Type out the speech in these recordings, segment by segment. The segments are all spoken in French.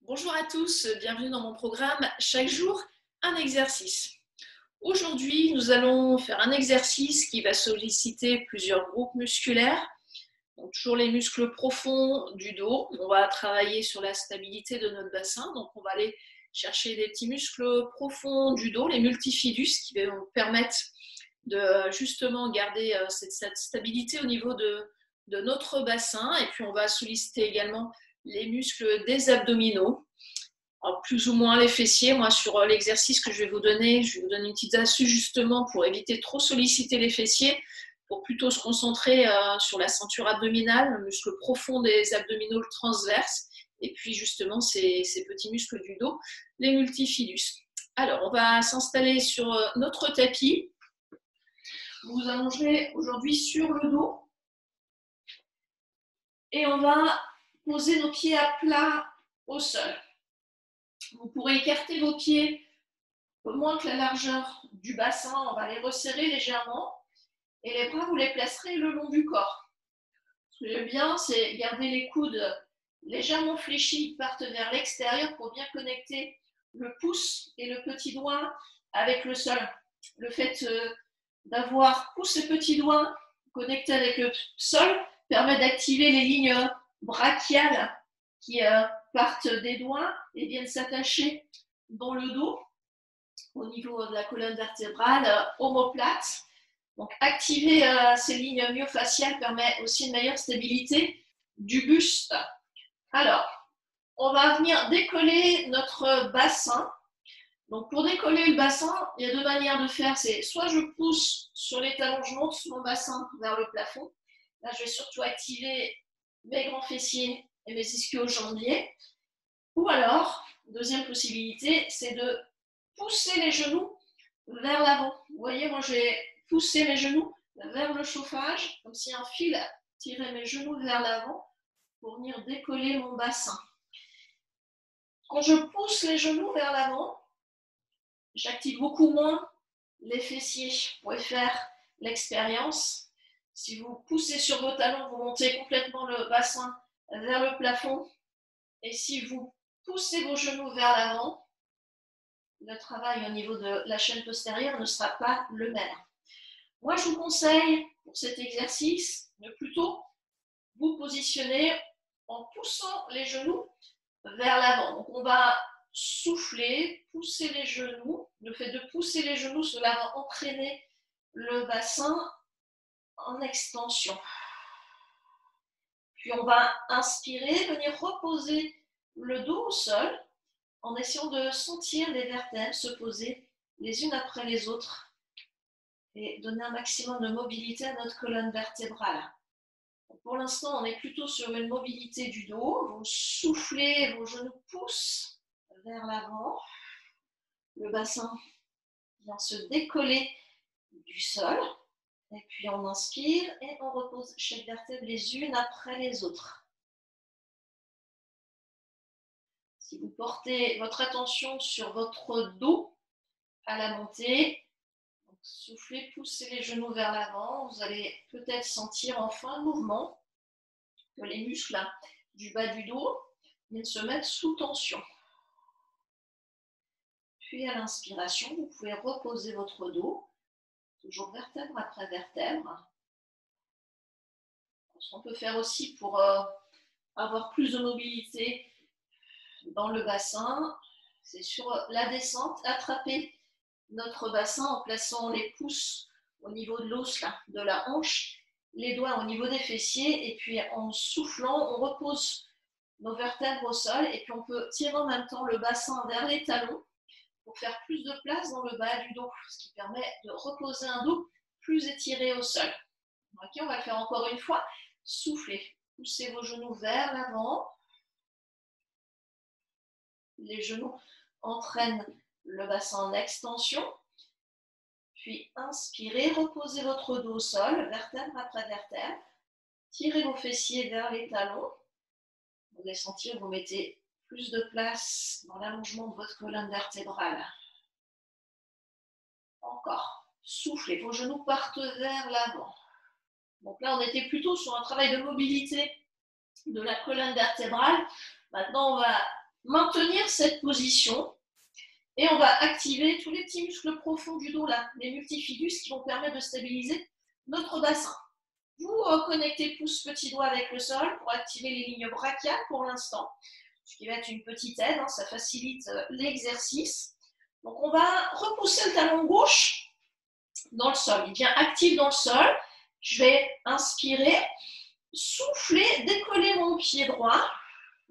Bonjour à tous, bienvenue dans mon programme Chaque jour, un exercice. Aujourd'hui, nous allons faire un exercice qui va solliciter plusieurs groupes musculaires. Donc, toujours les muscles profonds du dos. On va travailler sur la stabilité de notre bassin. Donc, on va aller chercher des petits muscles profonds du dos, les multifidus, qui vont permettre de justement garder cette stabilité au niveau de notre bassin. Et puis, on va solliciter également les muscles des abdominaux. Alors, plus ou moins les fessiers. Moi, sur l'exercice que je vais vous donner une petite astuce justement pour éviter de trop solliciter les fessiers, pour plutôt se concentrer sur la ceinture abdominale, le muscle profond des abdominaux transverses, et puis justement ces petits muscles du dos, les multifidus. Alors, on va s'installer sur notre tapis. Vous vous allongerez aujourd'hui sur le dos et on va poser nos pieds à plat au sol. Vous pourrez écarter vos pieds au moins que la largeur du bassin, on va les resserrer légèrement et les bras, vous les placerez le long du corps. Ce que j'aime bien, c'est garder les coudes légèrement fléchis, qui partent vers l'extérieur pour bien connecter le pouce et le petit doigt avec le sol. Le fait d'avoir pouce et petit doigt connectés avec le sol permet d'activer les lignes brachiales qui partent des doigts et viennent s'attacher dans le dos au niveau de la colonne vertébrale, omoplate. Donc, activer ces lignes myofaciales permet aussi une meilleure stabilité du buste. Alors, on va venir décoller notre bassin. Donc, pour décoller le bassin, il y a deux manières de faire. C'est soit je pousse sur les talons, je monte mon bassin vers le plafond. Là, je vais surtout activer mes grands fessiers et mes ischio-jambiers. Ou alors, deuxième possibilité, c'est de pousser les genoux vers l'avant. Vous voyez, moi, je vais pousser mes genoux vers le chauffage, comme si un fil tirait mes genoux vers l'avant pour venir décoller mon bassin. Quand je pousse les genoux vers l'avant, j'active beaucoup moins les fessiers. Vous pouvez faire l'expérience. Si vous poussez sur vos talons, vous montez complètement le bassin vers le plafond. Et si vous poussez vos genoux vers l'avant, le travail au niveau de la chaîne postérieure ne sera pas le même. Moi, je vous conseille pour cet exercice de plutôt vous positionner en poussant les genoux vers l'avant. Donc, on va souffler, pousser les genoux. Le fait de pousser les genoux, cela va entraîner le bassin en extension. Puis, on va inspirer, venir reposer le dos au sol en essayant de sentir les vertèbres se poser les unes après les autres et donner un maximum de mobilité à notre colonne vertébrale. Pour l'instant, on est plutôt sur une mobilité du dos. Vous soufflez, vos genoux poussent vers l'avant. Le bassin vient se décoller du sol. Et puis on inspire et on repose chaque vertèbre les unes après les autres. Si vous portez votre attention sur votre dos à la montée, soufflez, poussez les genoux vers l'avant. Vous allez peut-être sentir en fin de mouvement que les muscles du bas du dos viennent se mettre sous tension. Puis à l'inspiration, vous pouvez reposer votre dos, toujours vertèbre après vertèbre. Ce qu'on peut faire aussi pour avoir plus de mobilité dans le bassin, c'est sur la descente, attraper notre bassin en plaçant les pouces au niveau de l'os de la hanche, les doigts au niveau des fessiers, et puis en soufflant, on repose nos vertèbres au sol, et puis on peut tirer en même temps le bassin vers les talons pour faire plus de place dans le bas du dos, ce qui permet de reposer un dos plus étiré au sol. Ok, on va le faire encore une fois. Soufflez, poussez vos genoux vers l'avant. Les genoux entraînent le bassin en extension. Puis inspirez, reposez votre dos au sol, vertèbre après vertèbre. Tirez vos fessiers vers les talons. Vous allez sentir que vous mettez plus de place dans l'allongement de votre colonne vertébrale. Encore. Soufflez, vos genoux partent vers l'avant. Donc là, on était plutôt sur un travail de mobilité de la colonne vertébrale. Maintenant, on va maintenir cette position et on va activer tous les petits muscles profonds du dos, là, les multifidus qui vont permettre de stabiliser notre bassin. Vous connectez pouce petit doigt avec le sol pour activer les lignes brachiales pour l'instant, ce qui va être une petite aide, hein, ça facilite l'exercice. Donc on va repousser le talon gauche dans le sol, il devient actif dans le sol. Je vais inspirer, souffler, décoller mon pied droit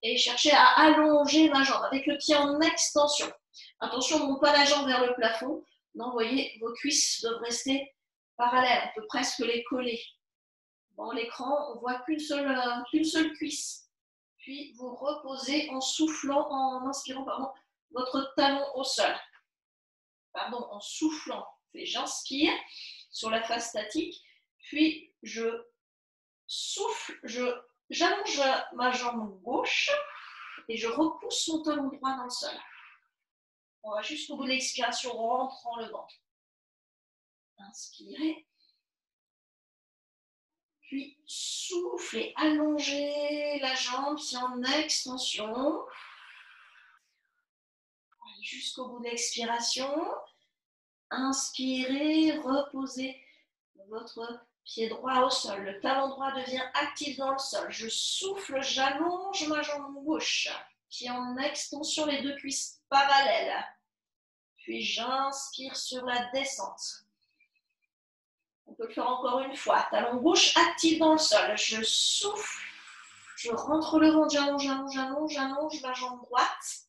et chercher à allonger ma jambe avec le pied en extension. Attention, on ne monte pas la jambe vers le plafond. Non, vous voyez, vos cuisses doivent rester parallèles. On peut presque les coller. Dans l'écran, on ne voit qu'une seule cuisse. Puis vous reposez en soufflant, en inspirant votre talon au sol. En soufflant. J'inspire sur la face statique. Puis je souffle, j'allonge ma jambe gauche et je repousse mon talon droit dans le sol. On va jusqu'au bout de l'expiration, rentrant le ventre. Inspirez. Puis soufflez, allongez la jambe, pied en extension. Jusqu'au bout de l'expiration. Inspirez, reposez votre pied droit au sol. Le talon droit devient actif dans le sol. Je souffle, j'allonge ma jambe gauche. Pied en extension, les deux cuisses parallèles. Puis j'inspire sur la descente. On peut le faire encore une fois. Talon gauche actif dans le sol. Je souffle, je rentre le ventre, j'allonge ma jambe droite.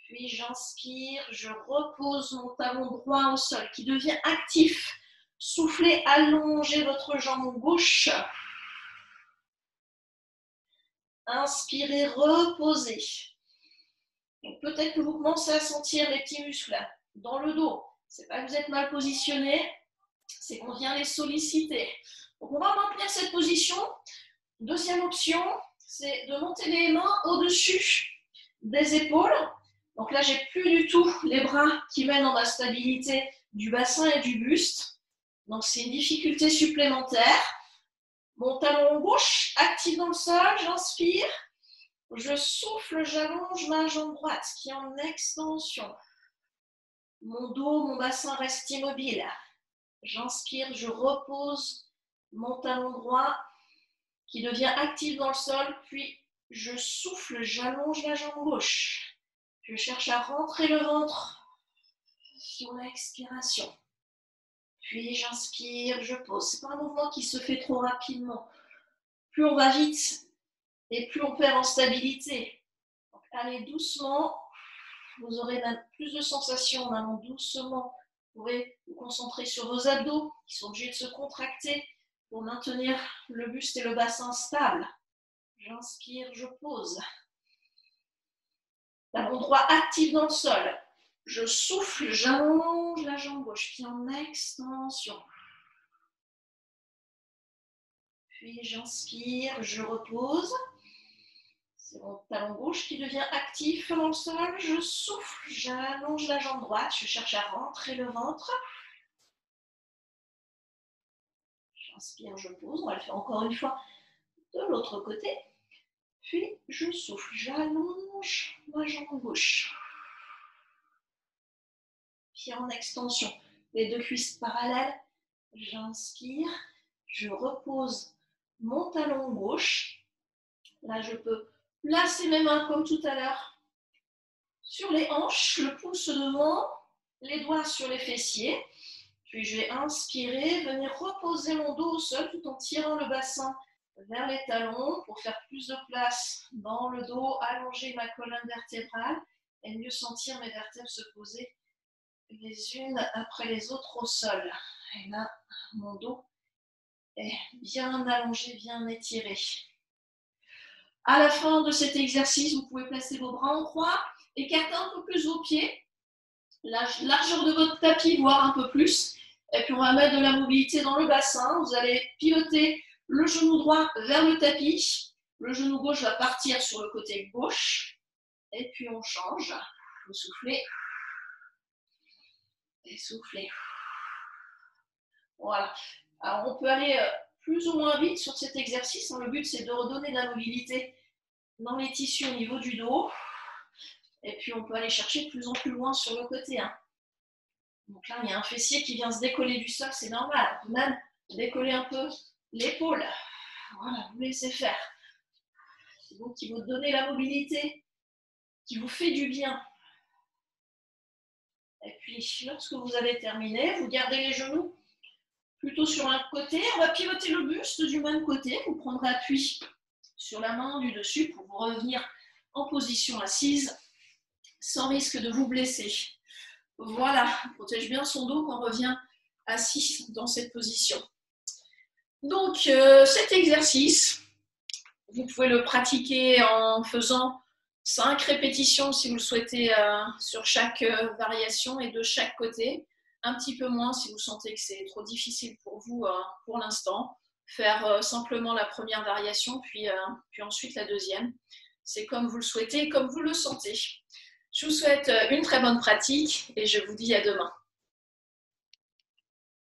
Puis j'inspire, je repose mon talon droit au sol qui devient actif. Soufflez, allongez votre jambe gauche. Inspirez, reposez. Peut-être que vous commencez à sentir les petits muscles dans le dos. Ce n'est pas que vous êtes mal positionné, c'est qu'on vient les solliciter. Donc on va maintenir cette position. Deuxième option, c'est de monter les mains au-dessus des épaules. Donc là, j'ai plus du tout les bras qui mènent dans ma stabilité du bassin et du buste. Donc c'est une difficulté supplémentaire. Mon talon gauche actif dans le sol, j'inspire. Je souffle, j'allonge ma jambe droite qui est en extension. Mon dos, mon bassin reste immobile. J'inspire, je repose mon talon droit qui devient actif dans le sol. Puis je souffle, j'allonge la jambe gauche. Je cherche à rentrer le ventre sur l'expiration. Puis j'inspire, je pose. Ce n'est pas un mouvement qui se fait trop rapidement. Plus on va vite et plus on perd en stabilité. Donc, allez doucement. Vous aurez même plus de sensations en allant doucement. Vous pouvez vous concentrer sur vos abdos qui sont obligés de se contracter pour maintenir le buste et le bassin stables. J'inspire, je pose. Talon droit actif dans le sol. Je souffle, j'allonge la jambe gauche, pied en extension. Puis j'inspire, je repose. C'est mon talon gauche qui devient actif dans le sol. Je souffle, j'allonge la jambe droite. Je cherche à rentrer le ventre. J'inspire, je pose. On va le faire encore une fois de l'autre côté. Puis je souffle, j'allonge ma jambe gauche. Pied en extension, les deux cuisses parallèles. J'inspire, je repose mon talon gauche. Là, je peux placer mes mains comme tout à l'heure sur les hanches, le pouce devant, les doigts sur les fessiers. Puis je vais inspirer, venir reposer mon dos au sol tout en tirant le bassin vers les talons pour faire plus de place dans le dos, allonger ma colonne vertébrale et mieux sentir mes vertèbres se poser les unes après les autres au sol. Et là, mon dos est bien allongé, bien étiré. À la fin de cet exercice, vous pouvez placer vos bras en croix, écarter un peu plus vos pieds, la largeur de votre tapis, voire un peu plus. Et puis on va mettre de la mobilité dans le bassin. Vous allez pivoter le genou droit vers le tapis. Le genou gauche va partir sur le côté gauche. Et puis on change. Vous soufflez. Et soufflez. Voilà. Alors on peut aller plus ou moins vite sur cet exercice. Le but c'est de redonner de la mobilité dans les tissus au niveau du dos. Et puis, on peut aller chercher de plus en plus loin sur le côté. Hein. Donc là, il y a un fessier qui vient se décoller du sol, c'est normal. Même décoller un peu l'épaule. Voilà, vous laissez faire. C'est vous qui vous donnez la mobilité, qui vous fait du bien. Et puis, lorsque vous avez terminé, vous gardez les genoux plutôt sur un côté. On va pivoter le buste du même côté. Vous prendrez appui sur la main du dessus pour vous revenir en position assise sans risque de vous blesser. Voilà, on protège bien son dos quand on revient assis dans cette position. Donc, cet exercice, vous pouvez le pratiquer en faisant 5 répétitions si vous le souhaitez sur chaque variation et de chaque côté. Un petit peu moins si vous sentez que c'est trop difficile pour vous pour l'instant. Faire simplement la première variation, puis ensuite la deuxième. C'est comme vous le souhaitez, comme vous le sentez. Je vous souhaite une très bonne pratique et je vous dis à demain.